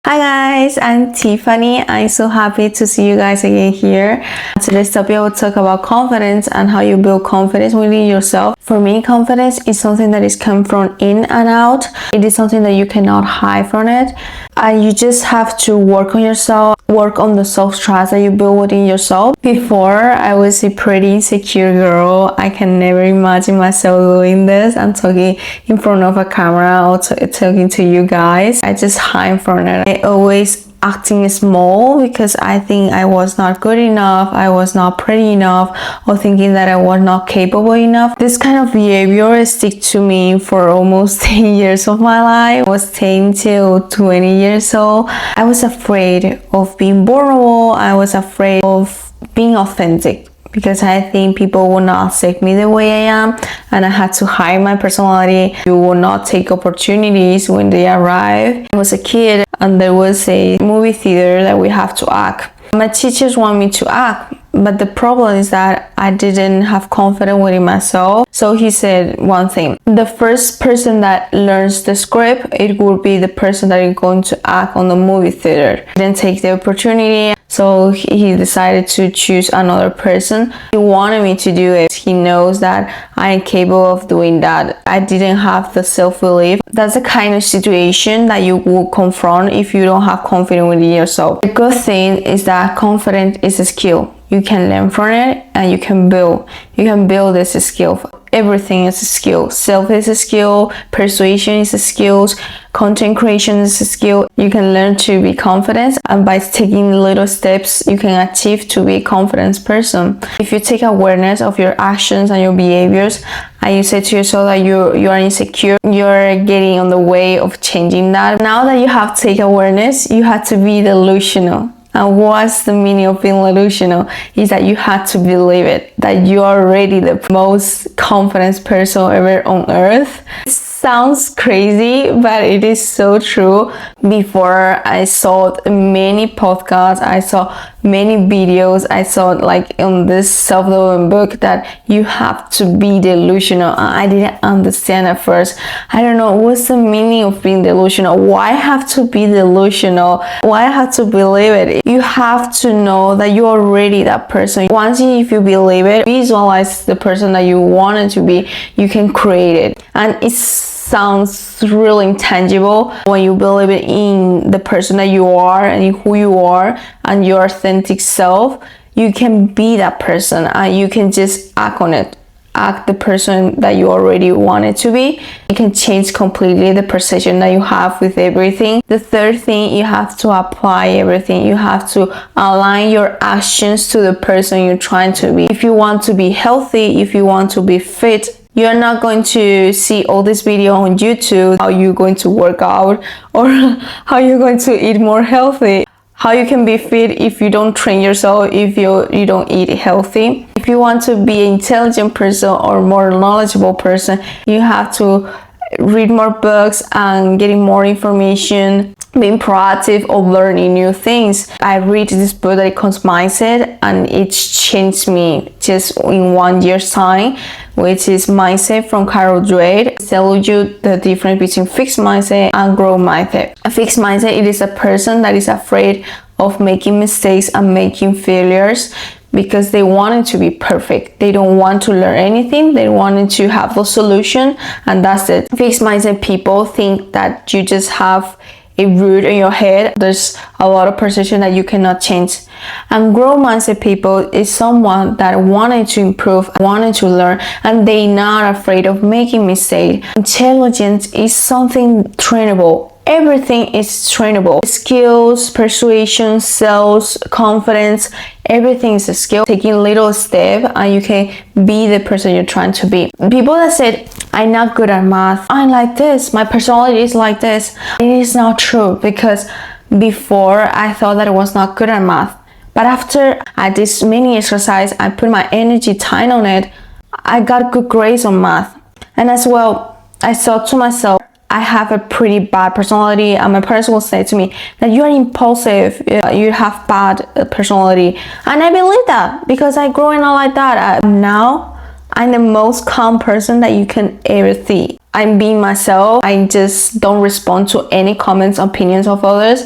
Hi guys, I'm Tiffany. I'm so happy to see you guys again here. Today's topic I will talk about confidence and how you build confidence within yourself. For me, confidence is something that is come from in and out. It is something that you cannot hide from it. And you just have to work on yourself, work on the self-trust that you build within yourself. Before, I was a pretty insecure girl. I can never imagine myself doing this and talking in front of a camera or talking to you guys. I just hide from it. I always acting small because I think I was not good enough, I was not pretty enough, or thinking that I was not capable enough. This kind of behavior stick to me for almost 10 years of my life. I was 10 till 20 years old. I was afraid of being vulnerable. I was afraid of being authentic, because I think people will not accept me the way I am, and I had to hide my personality. You will not take opportunities when they arrive. I was a kid and there was a movie theater that we have to act. My teachers want me to act, but the problem is that I didn't have confidence within myself. So he said one thing: the first person that learns the script, it will be the person that is going to act on the movie theater. He didn't take the opportunity, so he decided to choose another person. He wanted me to do it. He knows that I am capable of doing that. I didn't have the self-belief. That's the kind of situation that you will confront if you don't have confidence within yourself. The good thing is that confidence is a skill. You can learn from it and you can build. You can build this skill. Everything is a skill. Self is a skill. Persuasion is a skill. Content creation is a skill. You can learn to be confident, and by taking little steps, you can achieve to be a confident person. If you take awareness of your actions and your behaviors, and you say to yourself that you are insecure, you're getting on the way of changing that. Now that you have take awareness, you have to be delusional. And what's the meaning of being delusional? Is that you have to believe it, that you are already the most confident person ever on earth. It sounds crazy, but it is so true. Before, I saw many podcasts, I saw many videos, I saw like on this self-development book that you have to be delusional. I didn't understand at first. I don't know what's the meaning of being delusional. Why I have to be delusional? Why I have to believe it? You have to know that you're already that person. Once if you believe it, visualize the person that you wanted to be, you can create it. And it sounds really intangible when you believe it in the person that you are and in who you are and your authentic self. You can be that person and you can just act on it. Act the person that you already wanted to be. You can change completely the perception that you have with everything. The third thing, you have to apply everything. You have to align your actions to the person you're trying to be. If you want to be healthy, if you want to be fit, you're not going to see all this video on YouTube, how you're going to work out or how you're going to eat more healthy. How you can be fit if you don't train yourself, if you don't eat healthy. If you want to be an intelligent person or more knowledgeable person, you have to read more books and getting more information, being proactive of learning new things. I read this book that it calls Mindset, and it changed me just in 1 year's time, which is Mindset from Carol Dweck. It tells you the difference between fixed mindset and growth mindset. A fixed mindset, it is a person that is afraid of making mistakes and making failures because they want it to be perfect. They don't want to learn anything. They wanted to have the solution, and that's it. Fixed mindset people think that you just have a root in your head. There's a lot of perception that you cannot change. And growth mindset people is someone that wanted to improve, wanted to learn, and they're not afraid of making mistakes. Intelligence is something trainable. Everything is trainable. Skills, persuasion, sales, confidence, everything is a skill. Taking a little step and you can be the person you're trying to be. People that said, I'm not good at math, I'm like this, my personality is like this. It is not true, because before I thought that I was not good at math. But after I did many exercise, I put my energy time on it, I got good grades on math. And as well, I thought to myself, I have a pretty bad personality, and my parents will say to me that you are impulsive, you have bad personality, and I believe that because I grew up like that. Now I'm the most calm person that you can ever see. I'm being myself. I just don't respond to any comments, opinions of others.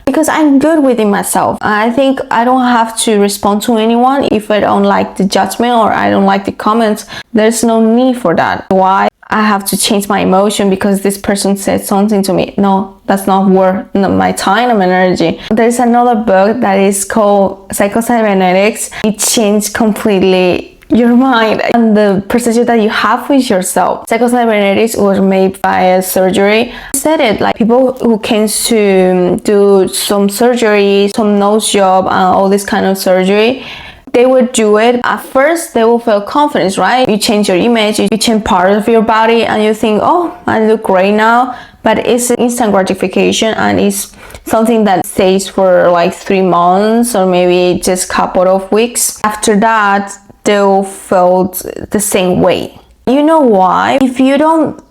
because I'm good within myself. I think I don't have to respond to anyone if I don't like the judgment or I don't like the comments. There's no need for that. Why I have to change my emotion because this person said something to me? No, that's not worth my time and energy. There's another book that is called Psycho-Cybernetics. It changed completely your mind and the perception that you have with yourself. Psycho-Cybernetics was made by a surgery. I said it, like people who came to do some surgery, some nose job and all this kind of surgery, they would do it. At first, they will feel confidence, right? You change your image, you change part of your body and you think, oh, I look great now. But it's instant gratification and it's something that stays for like 3 months or maybe just a couple of weeks. After that, they'll feel the same way. You know why? If you don't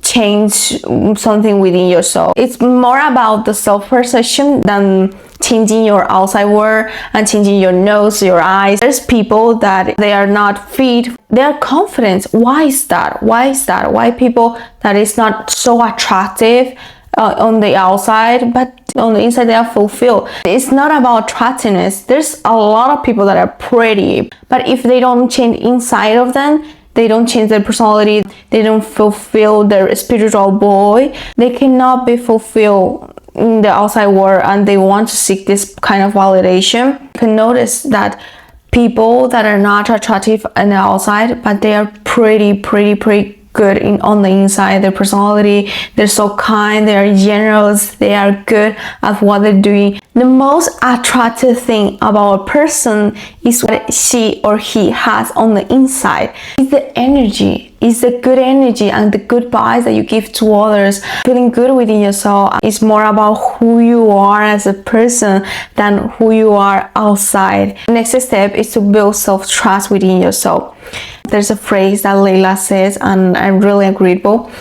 change something within yourself, it's more about the self-perception than changing your outside world and changing your nose, your eyes. There's people that they are not fit, they are confident. Why is that? Why people that is not so attractive on the outside, but on the inside they are fulfilled? It's not about attractiveness. There's a lot of people that are pretty, but if they don't change inside of them, they don't change their personality, they don't fulfill their spiritual boy, they cannot be fulfilled in the outside world and they want to seek this kind of validation. You can notice that people that are not attractive on the outside, but they are pretty good on the inside. Their personality, they're so kind, they are generous, they are good at what they're doing. The most attractive thing about a person is what she or he has on the inside. It's the energy, it's the good energy and the good vibes that you give to others. Feeling good within yourself is more about who you are as a person than who you are outside. The next step is to build self-trust within yourself. There's a phrase that Layla says and I'm really agreeable,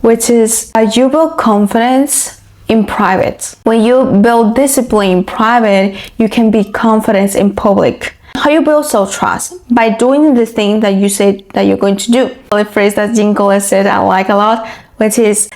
which is you build confidence in private. When you build discipline in private, you can be confident in public. How you build self-trust? By doing the thing that you said that you're going to do. The phrase that Jingle has said I like a lot, which is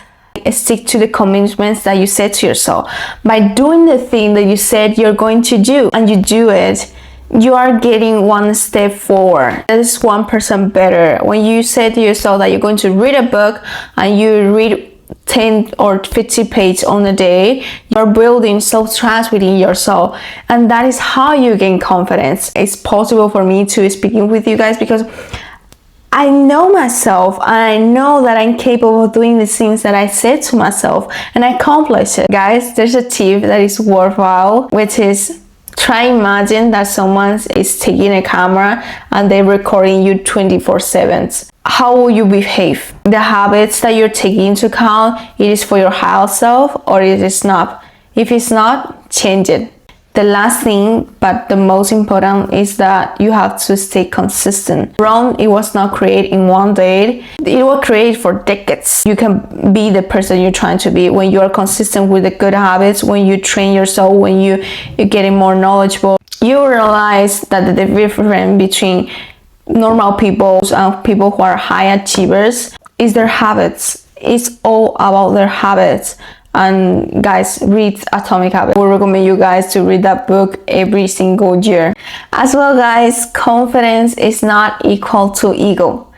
stick to the commitments that you set to yourself. By doing the thing that you said you're going to do and you do it, you are getting one step forward. That is 1% better. When you say to yourself that you're going to read a book and you read 10 or 50 pages on a day, you're building self-trust within yourself, and that is how you gain confidence. It's possible for me to speaking with you guys because I know myself and I know that I'm capable of doing the things that I said to myself and I accomplish it. Guys, there's a tip that is worthwhile, which is try imagine that someone is taking a camera and they're recording you 24/7. How will you behave? The habits that you're taking into account, it is for your higher self or it is not. If it's not, change it. The last thing, but the most important, is that you have to stay consistent. Rome, it was not created in one day. It was created for decades. You can be the person you're trying to be when you are consistent with the good habits, when you train yourself, when you're getting more knowledgeable. You realize that the difference between normal people and people who are high achievers is their habits. It's all about their habits. And guys, read Atomic Habits. We recommend you guys to read that book every single year. As well, guys, confidence is not equal to ego.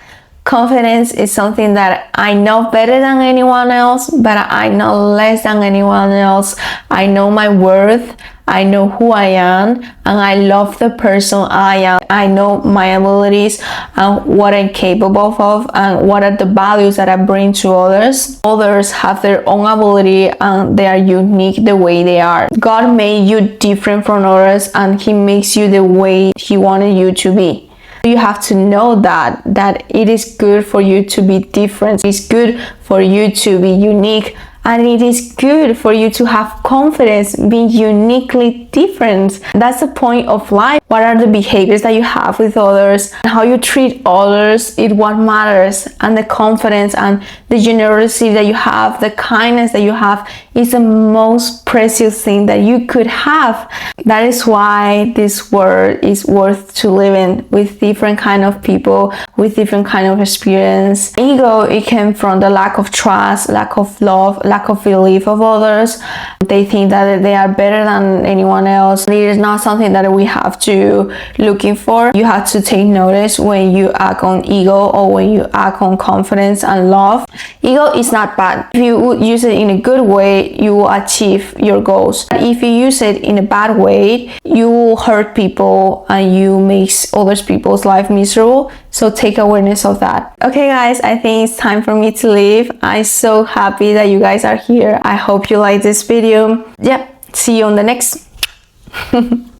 Confidence is something that I know better than anyone else, but I know less than anyone else. I know my worth, I know who I am, and I love the person I am. I know my abilities and what I'm capable of and what are the values that I bring to others. Others have their own ability and they are unique the way they are. God made you different from others and He makes you the way He wanted you to be. You have to know that it is good for you to be different. It's good for you to be unique. And it is good for you to have confidence being uniquely different. That's the point of life. What are the behaviors that you have with others? How you treat others is what matters. And the confidence and the generosity that you have, the kindness that you have is the most precious thing that you could have. That is why this world is worth to live in, with different kind of people, with different kind of experience. Ego, it came from the lack of trust, lack of love, lack of belief of others. They think that they are better than anyone else. It is not something that we have to looking for. You have to take notice when you act on ego or when you act on confidence and love. Ego is not bad. If you would use it in a good way, you will achieve your goals. But if you use it in a bad way, you will hurt people and you make other people's life miserable. So take awareness of that. Okay guys, I think it's time for me to leave. I'm so happy that you guys are here. I hope you like this video. Yeah, see you on the next.